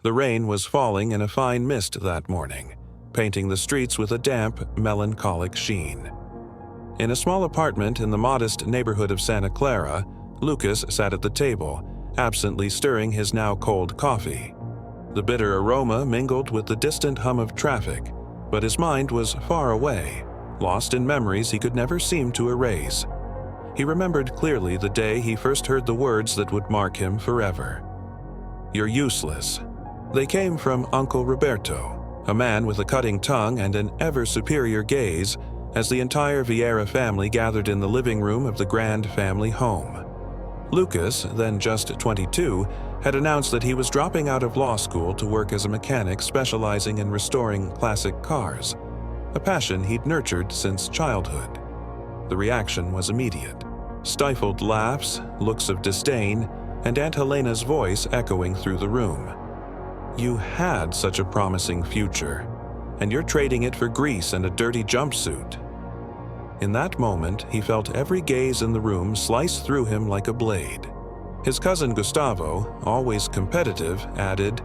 The rain was falling in a fine mist that morning, painting the streets with a damp, melancholic sheen. In a small apartment in the modest neighborhood of Santa Clara, Lucas sat at the table, absently stirring his now cold coffee. The bitter aroma mingled with the distant hum of traffic, but his mind was far away, lost in memories he could never seem to erase. He remembered clearly the day he first heard the words that would mark him forever. "You're useless." They came from Uncle Roberto, a man with a cutting tongue and an ever-superior gaze, as the entire Vieira family gathered in the living room of the grand family home. Lucas, then just 22, had announced that he was dropping out of law school to work as a mechanic specializing in restoring classic cars, a passion he'd nurtured since childhood. The reaction was immediate. Stifled laughs, looks of disdain, and Aunt Helena's voice echoing through the room. "You had such a promising future, and you're trading it for grease and a dirty jumpsuit." In that moment, he felt every gaze in the room slice through him like a blade. His cousin Gustavo, always competitive, added,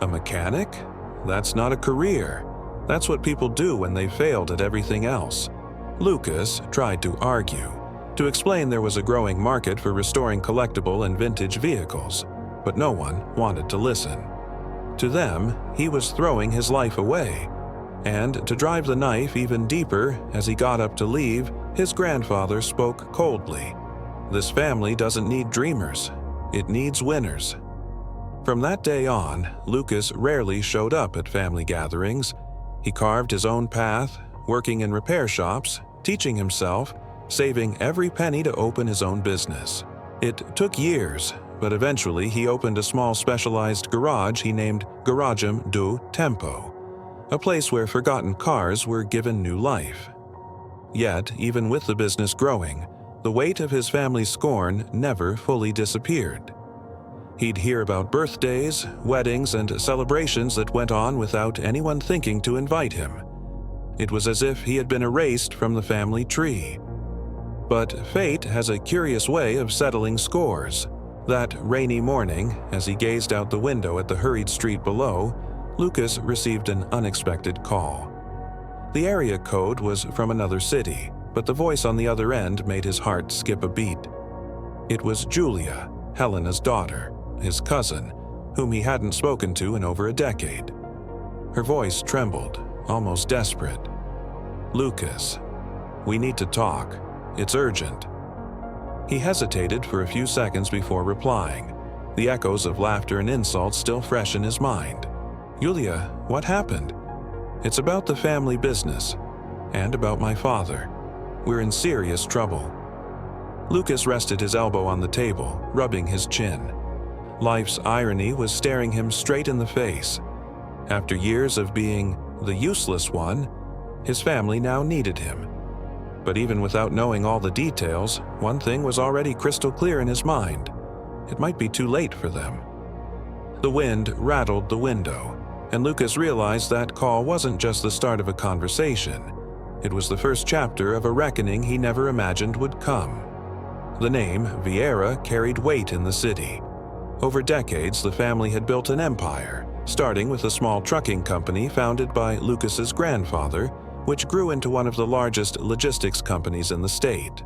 "A mechanic? That's not a career. That's what people do when they've failed at everything else." Lucas tried to argue, to explain there was a growing market for restoring collectible and vintage vehicles, but no one wanted to listen. To them, he was throwing his life away. And to drive the knife even deeper, as he got up to leave, his grandfather spoke coldly. "This family doesn't need dreamers. It needs winners." From that day on, Lucas rarely showed up at family gatherings. He carved his own path, working in repair shops, teaching himself, saving every penny to open his own business. It took years, but eventually he opened a small specialized garage he named Garagem do Tempo, a place where forgotten cars were given new life. Yet, even with the business growing, the weight of his family's scorn never fully disappeared. He'd hear about birthdays, weddings, and celebrations that went on without anyone thinking to invite him. It was as if he had been erased from the family tree. But fate has a curious way of settling scores. That rainy morning, as he gazed out the window at the hurried street below, Lucas received an unexpected call. The area code was from another city, but the voice on the other end made his heart skip a beat. It was Julia, Helena's daughter, his cousin, whom he hadn't spoken to in over a decade. Her voice trembled, almost desperate. "Lucas, we need to talk. It's urgent." He hesitated for a few seconds before replying, the echoes of laughter and insults still fresh in his mind. "Julia, what happened?" "It's about the family business, and about my father. We're in serious trouble." Lucas rested his elbow on the table, rubbing his chin. Life's irony was staring him straight in the face. After years of being the useless one, his family now needed him. But even without knowing all the details, one thing was already crystal clear in his mind. It might be too late for them. The wind rattled the window, and Lucas realized that call wasn't just the start of a conversation. It was the first chapter of a reckoning he never imagined would come. The name Vieira carried weight in the city. Over decades, the family had built an empire, starting with a small trucking company founded by Lucas's grandfather, which grew into one of the largest logistics companies in the state.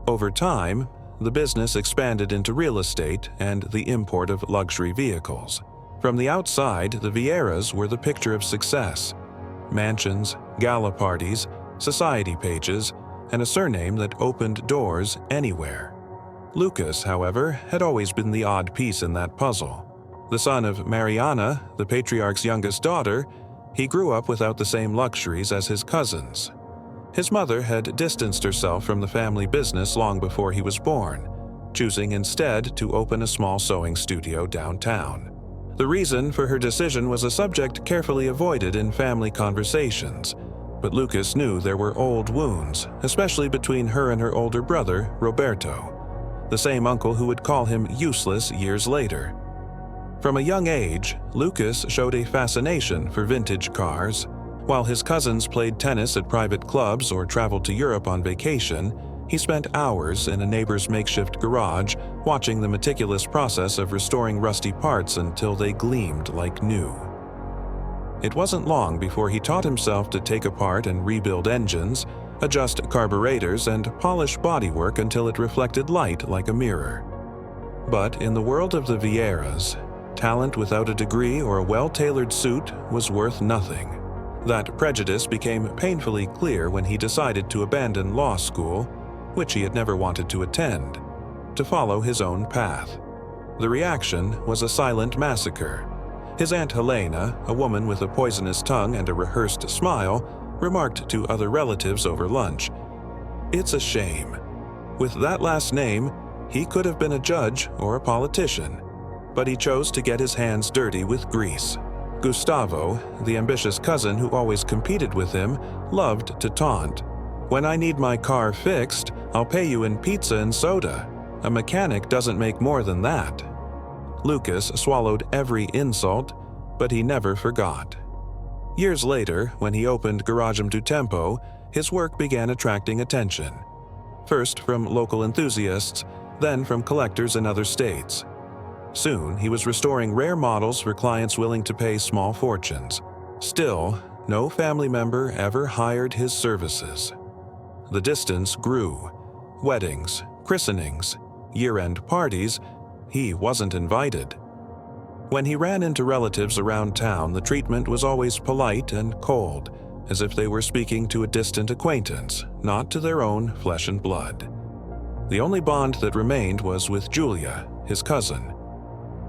Over time, the business expanded into real estate and the import of luxury vehicles. From the outside, the Vieiras were the picture of success. Mansions, gala parties, society pages, and a surname that opened doors anywhere. Lucas, however, had always been the odd piece in that puzzle. The son of Mariana, the patriarch's youngest daughter, he grew up without the same luxuries as his cousins. His mother had distanced herself from the family business long before he was born, choosing instead to open a small sewing studio downtown. The reason for her decision was a subject carefully avoided in family conversations, but Lucas knew there were old wounds, especially between her and her older brother, Roberto, the same uncle who would call him useless years later. From a young age, Lucas showed a fascination for vintage cars. While his cousins played tennis at private clubs or traveled to Europe on vacation, He spent hours in a neighbor's makeshift garage watching the meticulous process of restoring rusty parts until they gleamed like new. It wasn't long before he taught himself to take apart and rebuild engines, adjust carburetors, and polish bodywork until it reflected light like a mirror. But in the world of the Vieiras, talent without a degree or a well-tailored suit was worth nothing. That prejudice became painfully clear when he decided to abandon law school, which he had never wanted to attend, to follow his own path. The reaction was a silent massacre. His Aunt Helena, a woman with a poisonous tongue and a rehearsed smile, remarked to other relatives over lunch, "It's a shame. With that last name, he could have been a judge or a politician, but he chose to get his hands dirty with grease." Gustavo, the ambitious cousin who always competed with him, loved to taunt. "When I need my car fixed, I'll pay you in pizza and soda. A mechanic doesn't make more than that." Lucas swallowed every insult, but he never forgot. Years later, when he opened Garagem do Tempo, his work began attracting attention. First from local enthusiasts, then from collectors in other states. Soon, he was restoring rare models for clients willing to pay small fortunes. Still, no family member ever hired his services. The distance grew. Weddings, christenings, year-end parties, he wasn't invited. When he ran into relatives around town, the treatment was always polite and cold, as if they were speaking to a distant acquaintance, not to their own flesh and blood. The only bond that remained was with Julia, his cousin.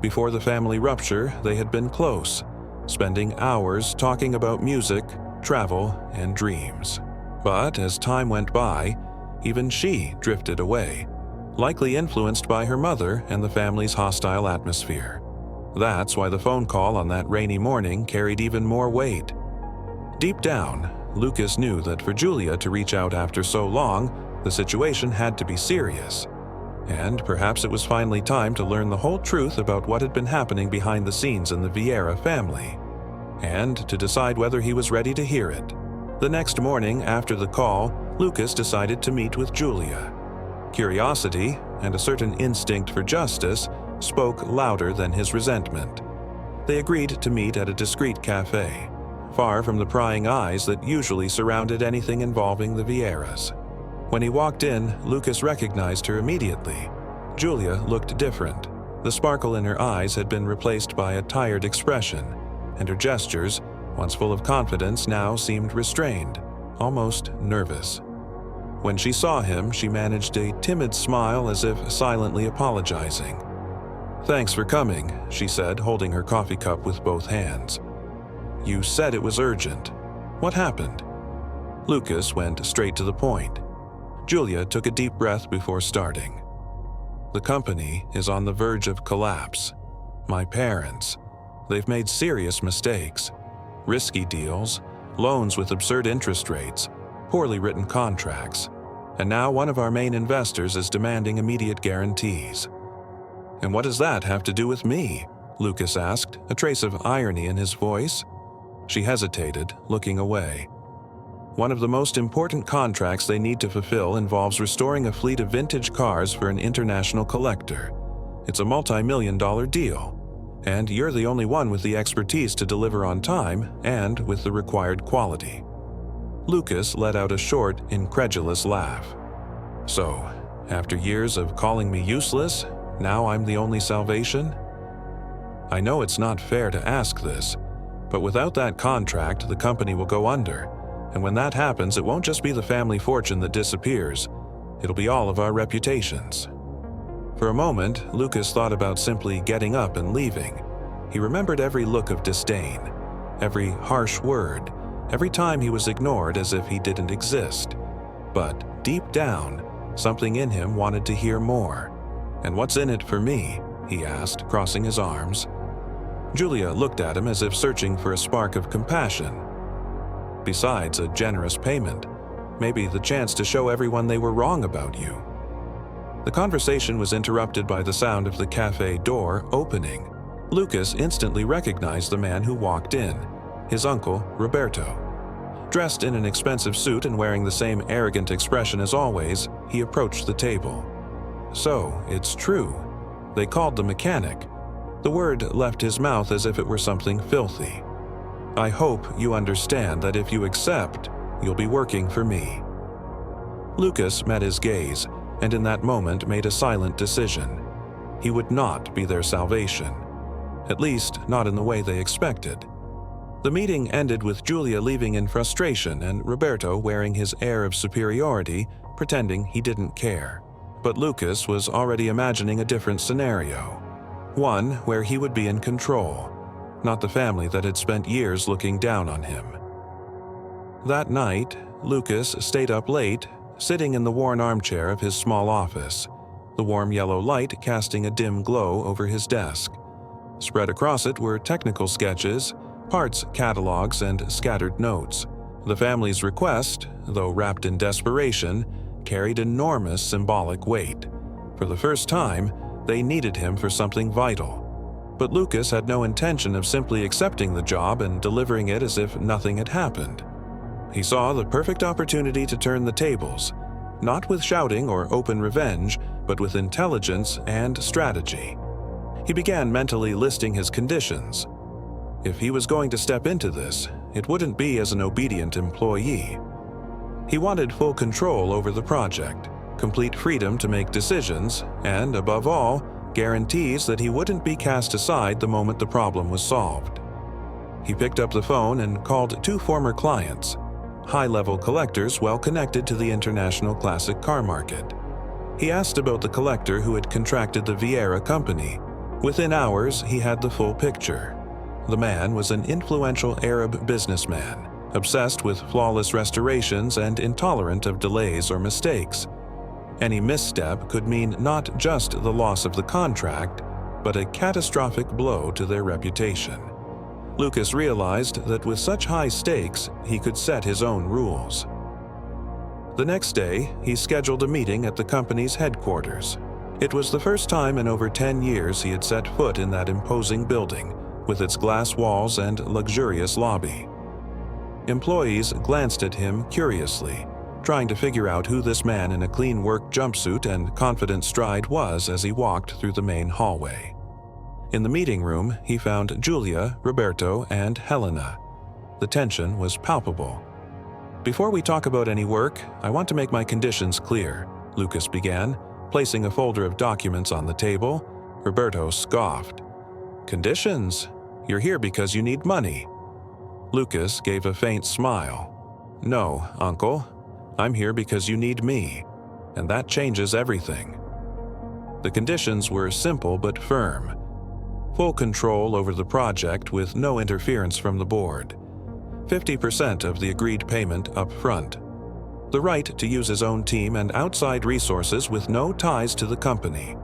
Before the family rupture, they had been close, spending hours talking about music, travel, and dreams. But as time went by, even she drifted away, likely influenced by her mother and the family's hostile atmosphere. That's why the phone call on that rainy morning carried even more weight. Deep down, Lucas knew that for Julia to reach out after so long, the situation had to be serious. And perhaps it was finally time to learn the whole truth about what had been happening behind the scenes in the Vieira family, and to decide whether he was ready to hear it. The next morning after the call, Lucas decided to meet with Julia. Curiosity, and a certain instinct for justice, spoke louder than his resentment. They agreed to meet at a discreet cafe, far from the prying eyes that usually surrounded anything involving the Vieiras. When he walked in, Lucas recognized her immediately. Julia looked different. The sparkle in her eyes had been replaced by a tired expression, and her gestures, once full of confidence, now seemed restrained, almost nervous. When she saw him, she managed a timid smile as if silently apologizing. "Thanks for coming," she said, holding her coffee cup with both hands. "You said it was urgent. What happened?" Lucas went straight to the point. Julia took a deep breath before starting. "The company is on the verge of collapse. My parents, they've made serious mistakes. Risky deals, loans with absurd interest rates, poorly written contracts. And now one of our main investors is demanding immediate guarantees." "And what does that have to do with me?" Lucas asked, a trace of irony in his voice. She hesitated, looking away. "One of the most important contracts they need to fulfill involves restoring a fleet of vintage cars for an international collector. It's a multi-million-dollar deal, and you're the only one with the expertise to deliver on time and with the required quality." Lucas let out a short, incredulous laugh. "So, after years of calling me useless, now I'm the only salvation? I know it's not fair to ask this, but without that contract, the company will go under. And when that happens, it won't just be the family fortune that disappears. It'll be all of our reputations." For a moment, Lucas thought about simply getting up and leaving. He remembered every look of disdain, every harsh word, every time he was ignored as if he didn't exist. But deep down, something in him wanted to hear more. "And what's in it for me?" he asked, crossing his arms. Julia looked at him as if searching for a spark of compassion. "Besides a generous payment, maybe the chance to show everyone they were wrong about you." The conversation was interrupted by the sound of the cafe door opening. Lucas instantly recognized the man who walked in, his uncle, Roberto. Dressed in an expensive suit and wearing the same arrogant expression as always, he approached the table. So, it's true. They called the mechanic. The word left his mouth as if it were something filthy. I hope you understand that if you accept, you'll be working for me. Lucas met his gaze, and in that moment made a silent decision. He would not be their salvation. At least, not in the way they expected. The meeting ended with Julia leaving in frustration and Roberto wearing his air of superiority, pretending he didn't care. But Lucas was already imagining a different scenario. One where he would be in control, not the family that had spent years looking down on him. That night, Lucas stayed up late, sitting in the worn armchair of his small office, the warm yellow light casting a dim glow over his desk. Spread across it were technical sketches, parts catalogs, and scattered notes. The family's request, though wrapped in desperation, carried enormous symbolic weight. For the first time, they needed him for something vital. But Lucas had no intention of simply accepting the job and delivering it as if nothing had happened. He saw the perfect opportunity to turn the tables, not with shouting or open revenge, but with intelligence and strategy. He began mentally listing his conditions. If he was going to step into this, it wouldn't be as an obedient employee. He wanted full control over the project, complete freedom to make decisions, and, above all, guarantees that he wouldn't be cast aside the moment the problem was solved. He picked up the phone and called 2 former clients, high-level collectors well connected to the international classic car market. He asked about the collector who had contracted the Vieira company. Within hours, he had the full picture. The man was an influential Arab businessman, obsessed with flawless restorations and intolerant of delays or mistakes. Any misstep could mean not just the loss of the contract, but a catastrophic blow to their reputation. Lucas realized that with such high stakes, he could set his own rules. The next day, he scheduled a meeting at the company's headquarters. It was the first time in over 10 years he had set foot in that imposing building, with its glass walls and luxurious lobby. Employees glanced at him curiously, trying to figure out who this man in a clean work jumpsuit and confident stride was as he walked through the main hallway. In the meeting room, he found Julia, Roberto, and Helena. The tension was palpable. "Before we talk about any work, I want to make my conditions clear," Lucas began, placing a folder of documents on the table. Roberto scoffed. "Conditions? You're here because you need money." Lucas gave a faint smile. "No, Uncle. I'm here because you need me, and that changes everything." The conditions were simple but firm. Full control over the project with no interference from the board. 50% of the agreed payment up front. The right to use his own team and outside resources with no ties to the company.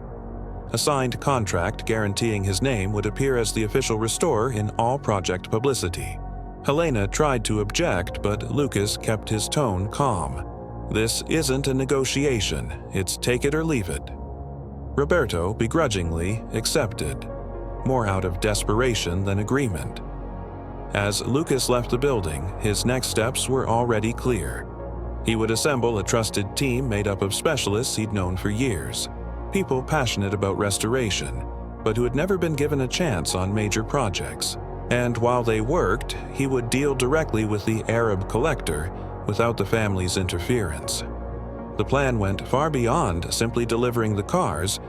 A signed contract guaranteeing his name would appear as the official restorer in all project publicity. Helena tried to object, but Lucas kept his tone calm. "This isn't a negotiation, it's take it or leave it." Roberto begrudgingly accepted, more out of desperation than agreement. As Lucas left the building, his next steps were already clear. He would assemble a trusted team made up of specialists he'd known for years, people passionate about restoration, but who had never been given a chance on major projects. And while they worked, he would deal directly with the Arab collector without the family's interference. The plan went far beyond simply delivering the cars.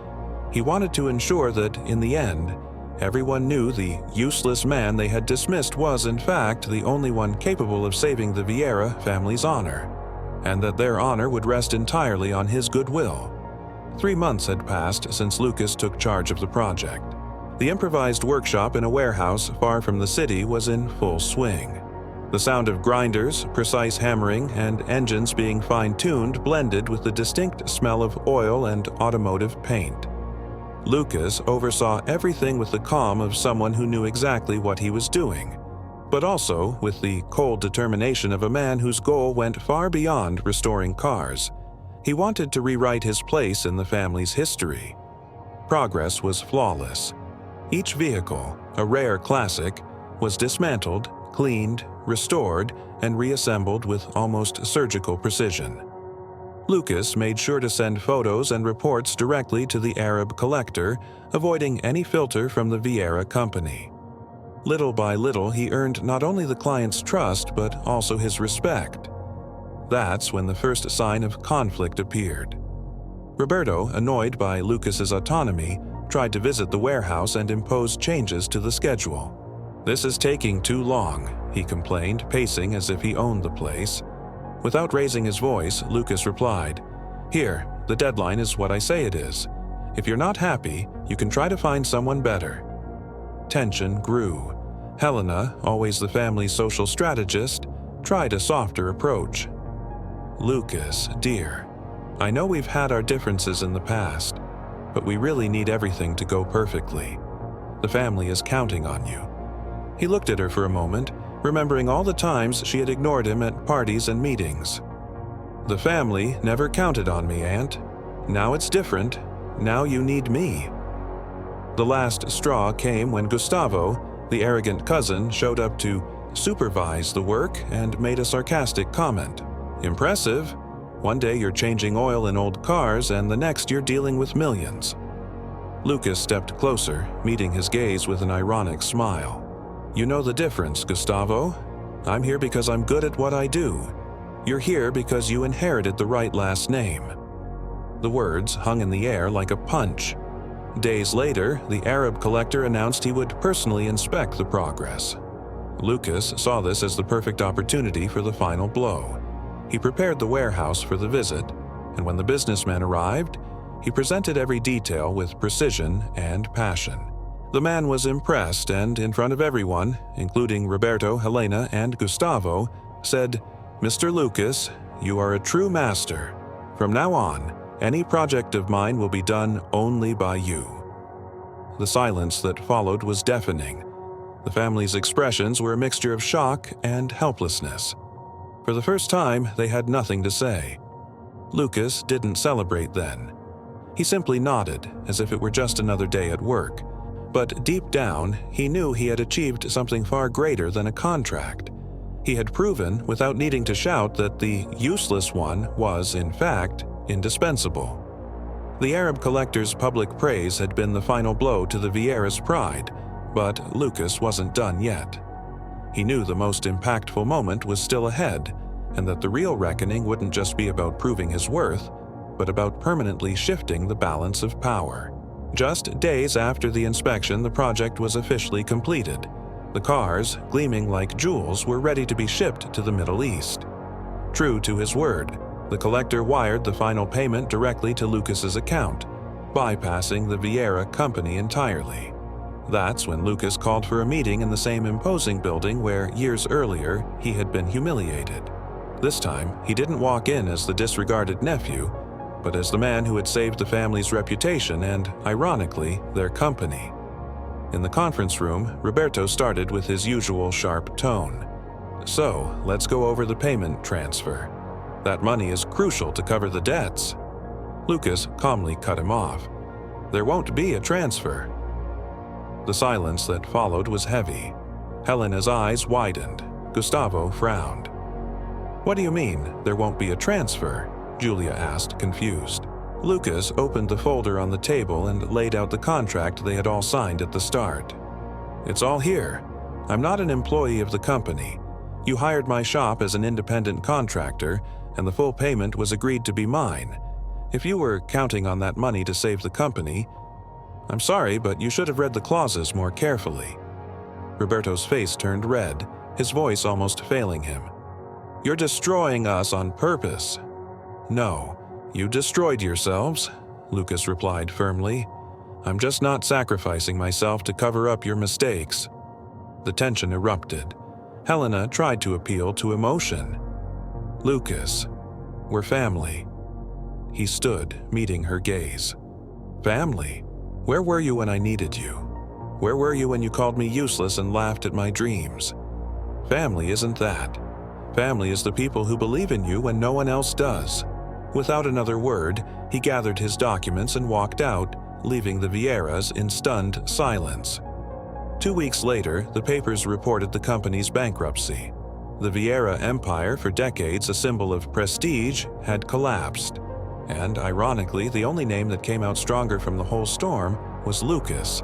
He wanted to ensure that, in the end, everyone knew the useless man they had dismissed was, in fact, the only one capable of saving the Vieira family's honor, and that their honor would rest entirely on his goodwill. 3 months had passed since Lucas took charge of the project. The improvised workshop in a warehouse far from the city was in full swing. The sound of grinders, precise hammering, and engines being fine-tuned blended with the distinct smell of oil and automotive paint. Lucas oversaw everything with the calm of someone who knew exactly what he was doing, but also with the cold determination of a man whose goal went far beyond restoring cars. He wanted to rewrite his place in the family's history. Progress was flawless. Each vehicle, a rare classic, was dismantled, cleaned, restored, and reassembled with almost surgical precision. Lucas made sure to send photos and reports directly to the Arab collector, avoiding any filter from the Vieira company. Little by little, he earned not only the client's trust but also his respect. That's when the first sign of conflict appeared. Roberto, annoyed by Lucas's autonomy, tried to visit the warehouse and impose changes to the schedule. "This is taking too long," he complained, pacing as if he owned the place. Without raising his voice, Lucas replied, "Here, the deadline is what I say it is. If you're not happy, you can try to find someone better." Tension grew. Helena, always the family's social strategist, tried a softer approach. "Lucas, dear, I know we've had our differences in the past, but we really need everything to go perfectly. The family is counting on you." He looked at her for a moment, remembering all the times she had ignored him at parties and meetings. "The family never counted on me, Aunt. Now it's different. Now you need me." The last straw came when Gustavo, the arrogant cousin, showed up to supervise the work and made a sarcastic comment. "Impressive. One day you're changing oil in old cars and the next you're dealing with millions." Lucas stepped closer, meeting his gaze with an ironic smile. "You know the difference, Gustavo. I'm here because I'm good at what I do. You're here because you inherited the right last name." The words hung in the air like a punch. Days later, the Arab collector announced he would personally inspect the progress. Lucas saw this as the perfect opportunity for the final blow. He prepared the warehouse for the visit, and when the businessman arrived, he presented every detail with precision and passion. The man was impressed and, in front of everyone, including Roberto, Helena, and Gustavo, said, "Mr. Lucas, you are a true master. From now on, any project of mine will be done only by you." The silence that followed was deafening. The family's expressions were a mixture of shock and helplessness. For the first time, they had nothing to say. Lucas didn't celebrate then. He simply nodded, as if it were just another day at work. But deep down, he knew he had achieved something far greater than a contract. He had proven, without needing to shout, that the useless one was, in fact, indispensable. The Arab collector's public praise had been the final blow to the Vieira's pride, but Lucas wasn't done yet. He knew the most impactful moment was still ahead, and that the real reckoning wouldn't just be about proving his worth, but about permanently shifting the balance of power. Just days after the inspection, the project was officially completed. The cars, gleaming like jewels, were ready to be shipped to the Middle East. True to his word, the collector wired the final payment directly to Lucas's account, bypassing the Vieira company entirely. That's when Lucas called for a meeting in the same imposing building where, years earlier, he had been humiliated. This time, he didn't walk in as the disregarded nephew, but as the man who had saved the family's reputation and, ironically, their company. In the conference room, Roberto started with his usual sharp tone. "So, let's go over the payment transfer. That money is crucial to cover the debts." Lucas calmly cut him off. "There won't be a transfer." The silence that followed was heavy. Helena's eyes widened. Gustavo frowned. "What do you mean, there won't be a transfer?" Julia asked, confused. Lucas opened the folder on the table and laid out the contract they had all signed at the start. "It's all here. I'm not an employee of the company. You hired my shop as an independent contractor, and the full payment was agreed to be mine. If you were counting on that money to save the company, I'm sorry, but you should have read the clauses more carefully." Roberto's face turned red, his voice almost failing him. "You're destroying us on purpose." "No, you destroyed yourselves," Lucas replied firmly. "I'm just not sacrificing myself to cover up your mistakes." The tension erupted. Helena tried to appeal to emotion. "Lucas, we're family." He stood, meeting her gaze. "Family? Where were you when I needed you? Where were you when you called me useless and laughed at my dreams? Family isn't that. Family is the people who believe in you when no one else does." Without another word, he gathered his documents and walked out, leaving the Vieiras in stunned silence. 2 weeks later, the papers reported the company's bankruptcy. The Vieira Empire, for decades a symbol of prestige, had collapsed. And ironically, the only name that came out stronger from the whole storm was Lucas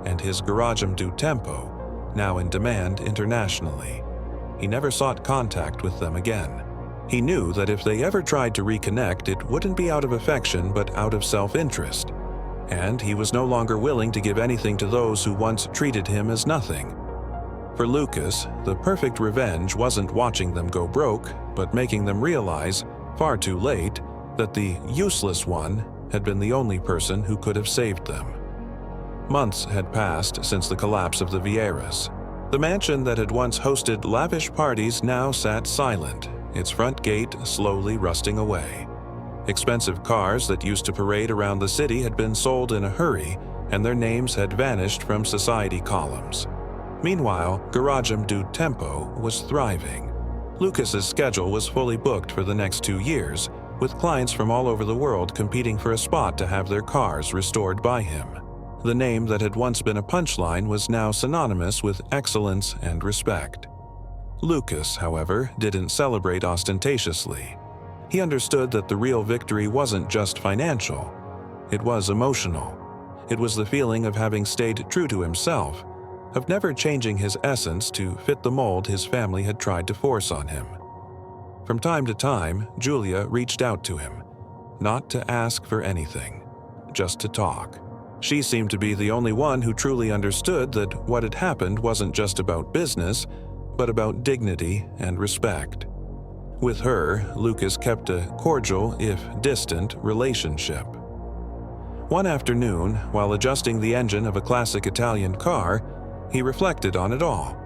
and his Garagem do Tempo, now in demand internationally. He never sought contact with them again. He knew that if they ever tried to reconnect, it wouldn't be out of affection but out of self-interest. And he was no longer willing to give anything to those who once treated him as nothing. For Lucas, the perfect revenge wasn't watching them go broke, but making them realize, far too late, that the useless one had been the only person who could have saved them. Months had passed since the collapse of the Vieiras. The mansion that had once hosted lavish parties now sat silent, its front gate slowly rusting away. Expensive cars that used to parade around the city had been sold in a hurry, and their names had vanished from society columns. Meanwhile, Garagem do Tempo was thriving. Lucas's schedule was fully booked for the next 2 years, with clients from all over the world competing for a spot to have their cars restored by him. The name that had once been a punchline was now synonymous with excellence and respect. Lucas, however, didn't celebrate ostentatiously. He understood that the real victory wasn't just financial. It was emotional. It was the feeling of having stayed true to himself, of never changing his essence to fit the mold his family had tried to force on him. From time to time, Julia reached out to him, not to ask for anything, just to talk. She seemed to be the only one who truly understood that what had happened wasn't just about business, but about dignity and respect. With her, Lucas kept a cordial, if distant, relationship. One afternoon, while adjusting the engine of a classic Italian car, he reflected on it all.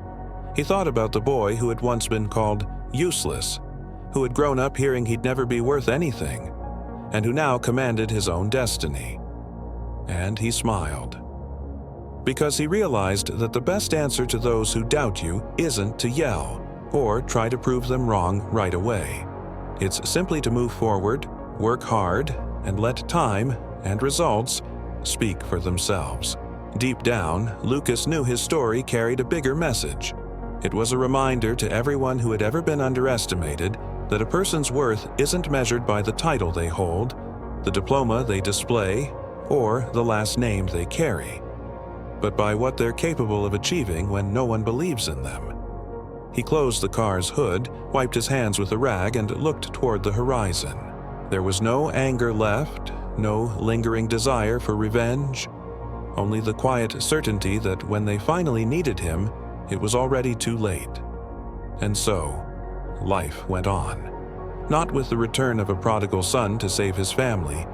He thought about the boy who had once been called useless, who had grown up hearing he'd never be worth anything, and who now commanded his own destiny. And he smiled. Because he realized that the best answer to those who doubt you isn't to yell or try to prove them wrong right away. It's simply to move forward, work hard, and let time and results speak for themselves. Deep down, Lucas knew his story carried a bigger message. It was a reminder to everyone who had ever been underestimated that a person's worth isn't measured by the title they hold, the diploma they display, or the last name they carry, but by what they're capable of achieving when no one believes in them. He closed the car's hood, wiped his hands with a rag, and looked toward the horizon. There was no anger left, no lingering desire for revenge, only the quiet certainty that when they finally needed him, it was already too late. And so, life went on. Not with the return of a prodigal son to save his family,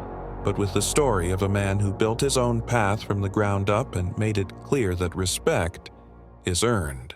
but with the story of a man who built his own path from the ground up and made it clear that respect is earned.